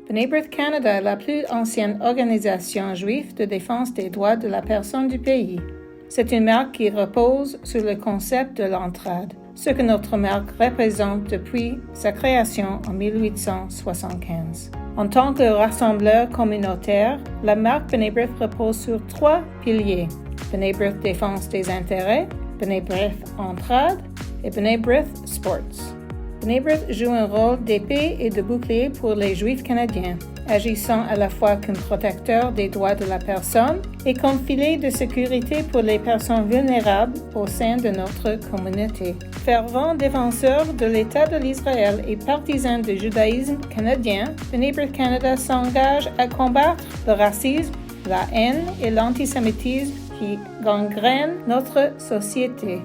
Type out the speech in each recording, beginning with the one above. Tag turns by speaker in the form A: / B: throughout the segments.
A: B'nai B'rith Canada est la plus ancienne organisation juive de défense des droits de la personne du pays. C'est une marque qui repose sur le concept de l'entraide, ce que notre marque représente depuis sa création en 1875. En tant que rassembleur communautaire, la marque B'nai B'rith repose sur 3 piliers: B'nai B'rith Défense des intérêts, B'nai B'rith Entraide et B'nai B'rith Sports. B'nai B'rith joue un rôle d'épée et de bouclier pour les Juifs canadiens, agissant à la fois comme protecteur des droits de la personne et comme filet de sécurité pour les personnes vulnérables au sein de notre communauté. Fervent défenseur de l'État de l'Israël et partisan du judaïsme canadien, B'nai B'rith Canada s'engage à combattre le racisme, la haine et l'antisémitisme qui gangrènent notre société.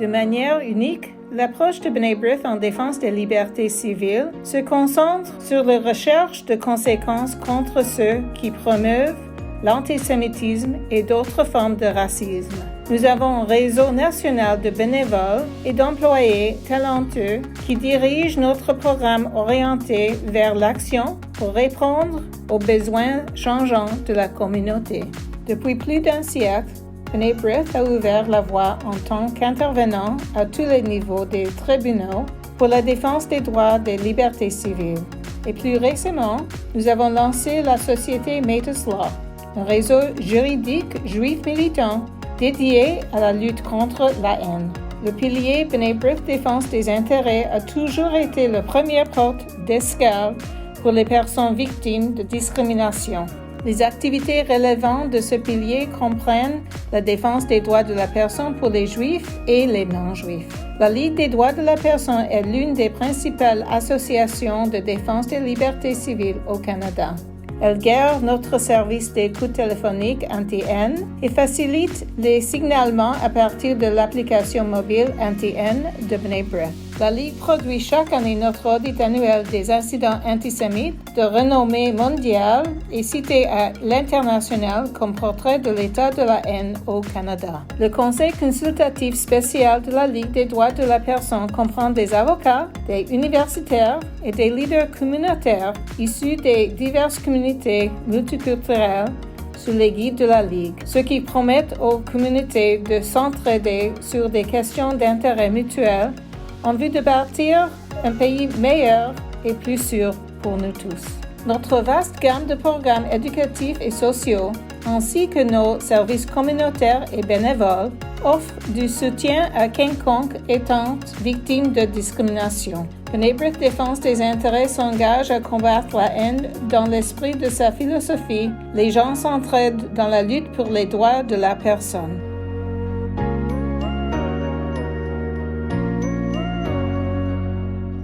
A: De manière unique, l'approche de B'nai B'rith en défense des libertés civiles se concentre sur la recherche de conséquences contre ceux qui promeuvent l'antisémitisme et d'autres formes de racisme. Nous avons un réseau national de bénévoles et d'employés talentueux qui dirigent notre programme orienté vers l'action pour répondre aux besoins changeants de la communauté. Depuis plus d'un siècle, B'nai B'rith a ouvert la voie en tant qu'intervenant à tous les niveaux des tribunaux pour la défense des droits des libertés civiles. Et plus récemment, nous avons lancé la société Matus Law, un réseau juridique juif militant dédié à la lutte contre la haine. Le pilier B'nai B'rith Défense des intérêts a toujours été la première porte d'escale pour les personnes victimes de discrimination. Les activités relevantes de ce pilier comprennent la défense des droits de la personne pour les Juifs et les non-Juifs. La Ligue des droits de la personne est l'une des principales associations de défense des libertés civiles au Canada. Elle gère notre service d'écoute téléphonique anti-haine et facilite les signalements à partir de l'application mobile anti-haine de B'nai B'rith. La Ligue produit chaque année notre audit annuel des incidents antisémites de renommée mondiale et cité à l'international comme portrait de l'état de la haine au Canada. Le Conseil consultatif spécial de la Ligue des droits de la personne comprend des avocats, des universitaires et des leaders communautaires issus des diverses communautés multiculturelles sous l'égide de la Ligue, ce qui promet aux communautés de s'entraider sur des questions d'intérêt mutuel en vue de bâtir un pays meilleur et plus sûr pour nous tous. Notre vaste gamme de programmes éducatifs et sociaux, ainsi que nos services communautaires et bénévoles, offrent du soutien à quiconque étant victime de discrimination. B'nai B'rith Défense des intérêts s'engage à combattre la haine dans l'esprit de sa philosophie. Les gens s'entraident dans la lutte pour les droits de la personne.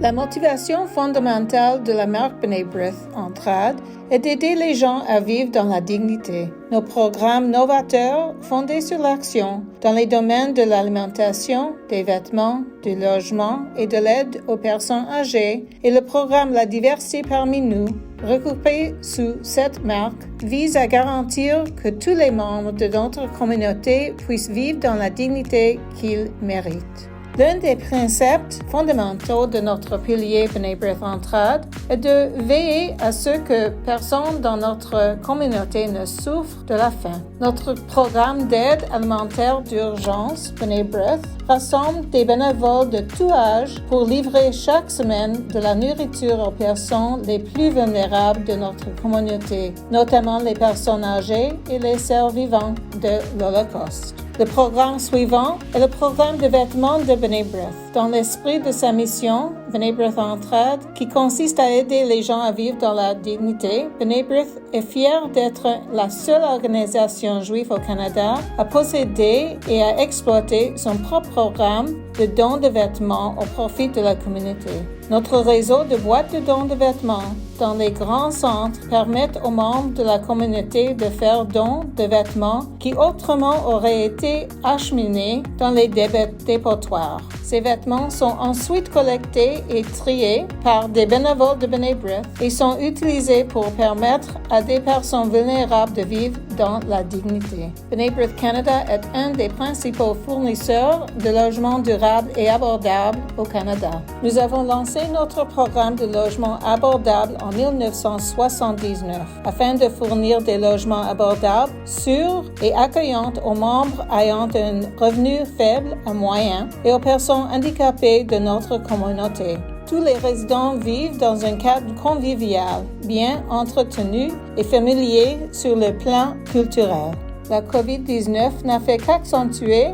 A: La motivation fondamentale de la marque B'nai B'rith Entraide est d'aider les gens à vivre dans la dignité. Nos programmes novateurs, fondés sur l'action, dans les domaines de l'alimentation, des vêtements, du logement et de l'aide aux personnes âgées, et le programme La diversité parmi nous, regroupé sous cette marque, vise à garantir que tous les membres de notre communauté puissent vivre dans la dignité qu'ils méritent. L'un des principes fondamentaux de notre pilier B'nai B'rith Entraide est de veiller à ce que personne dans notre communauté ne souffre de la faim. Notre programme d'aide alimentaire d'urgence B'nai B'rith rassemble des bénévoles de tout âge pour livrer chaque semaine de la nourriture aux personnes les plus vulnérables de notre communauté, notamment les personnes âgées et les survivants de l'Holocauste. Le programme suivant est le programme de vêtements de B'nai B'rith. Dans l'esprit de sa mission, B'nai B'rith Entraide, qui consiste à aider les gens à vivre dans la dignité, B'nai B'rith est fier d'être la seule organisation juive au Canada à posséder et à exploiter son propre programme de dons de vêtements au profit de la communauté. Notre réseau de boîtes de dons de vêtements dans les grands centres permettent aux membres de la communauté de faire dons de vêtements qui autrement auraient été acheminés dans les dépotoirs. Ces vêtements sont ensuite collectés et triés par des bénévoles de B'nai B'rith et sont utilisés pour permettre à des personnes vulnérables de vivre dans la dignité. B'nai B'rith Canada est un des principaux fournisseurs de logements durables et abordables au Canada. Nous avons lancé notre programme de logement abordable en 1979 afin de fournir des logements abordables, sûrs et accueillants aux membres ayant un revenu faible à moyen et aux personnes handicapées de notre communauté. Tous les résidents vivent dans un cadre convivial, bien entretenu et familier sur le plan culturel. La COVID-19 n'a fait qu'accentuer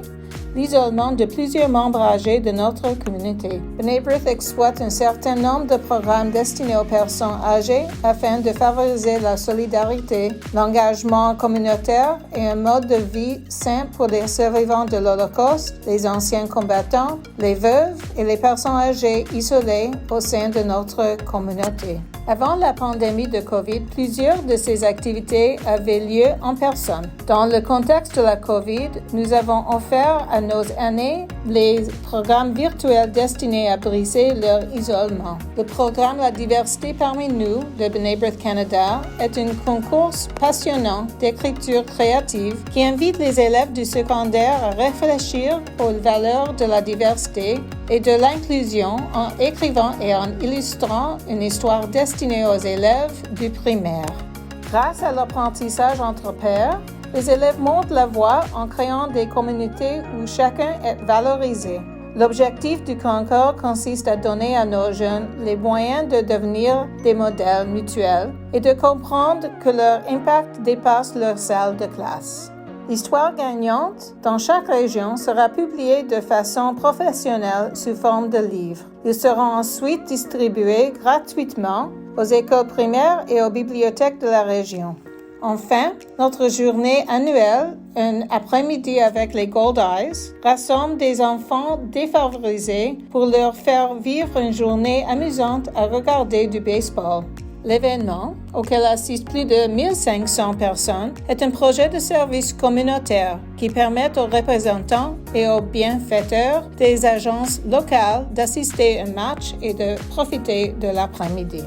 A: l'isolement de plusieurs membres âgés de notre communauté. B'nai B'rith exploite un certain nombre de programmes destinés aux personnes âgées afin de favoriser la solidarité, l'engagement communautaire et un mode de vie sain pour les survivants de l'Holocauste, les anciens combattants, les veuves et les personnes âgées isolées au sein de notre communauté. Avant la pandémie de COVID, plusieurs de ces activités avaient lieu en personne. Dans le contexte de la COVID, nous avons offert à nos aînés les programmes virtuels destinés à briser leur isolement. Le programme La diversité parmi nous de B'nai B'rith Canada est un concours passionnant d'écriture créative qui invite les élèves du secondaire à réfléchir aux valeurs de la diversité et de l'inclusion en écrivant et en illustrant une histoire destinée aux élèves du primaire. Grâce à l'apprentissage entre pairs, les élèves montent la voie en créant des communautés où chacun est valorisé. L'objectif du concours consiste à donner à nos jeunes les moyens de devenir des modèles mutuels et de comprendre que leur impact dépasse leur salle de classe. L'histoire gagnante dans chaque région sera publiée de façon professionnelle sous forme de livres. Ils seront ensuite distribués gratuitement aux écoles primaires et aux bibliothèques de la région. Enfin, notre journée annuelle, un après-midi avec les Gold Eyes, rassemble des enfants défavorisés pour leur faire vivre une journée amusante à regarder du baseball. L'événement, auquel assistent plus de 1500 personnes, est un projet de service communautaire qui permet aux représentants et aux bienfaiteurs des agences locales d'assister à un match et de profiter de l'après-midi.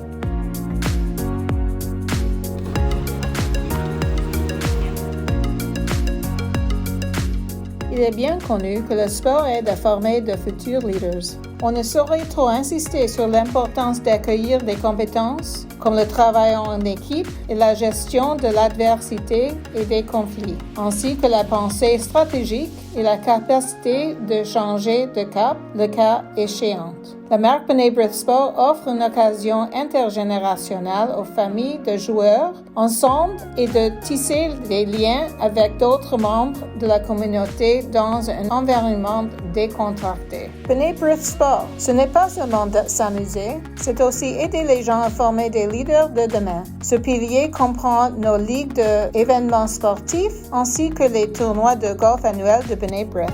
A: Il est bien connu que le sport aide à former de futurs leaders. On ne saurait trop insister sur l'importance d'accueillir des compétences comme le travail en équipe et la gestion de l'adversité et des conflits, ainsi que la pensée stratégique et la capacité de changer de cap le cas échéant. La marque B'nai B'rith Sport offre une occasion intergénérationnelle aux familles de joueurs ensemble et de tisser des liens avec d'autres membres de la communauté dans un environnement décontracté. B'nai B'rith Sport, ce n'est pas seulement s'amuser, c'est aussi aider les gens à former des leaders de demain. Ce pilier comprend nos ligues d'événements sportifs ainsi que les tournois de golf annuels de B'nai B'rith.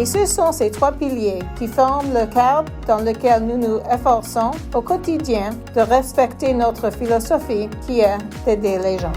A: Et ce sont ces trois piliers qui forment le cadre dans lequel nous nous efforçons au quotidien de respecter notre philosophie qui est d'aider les gens.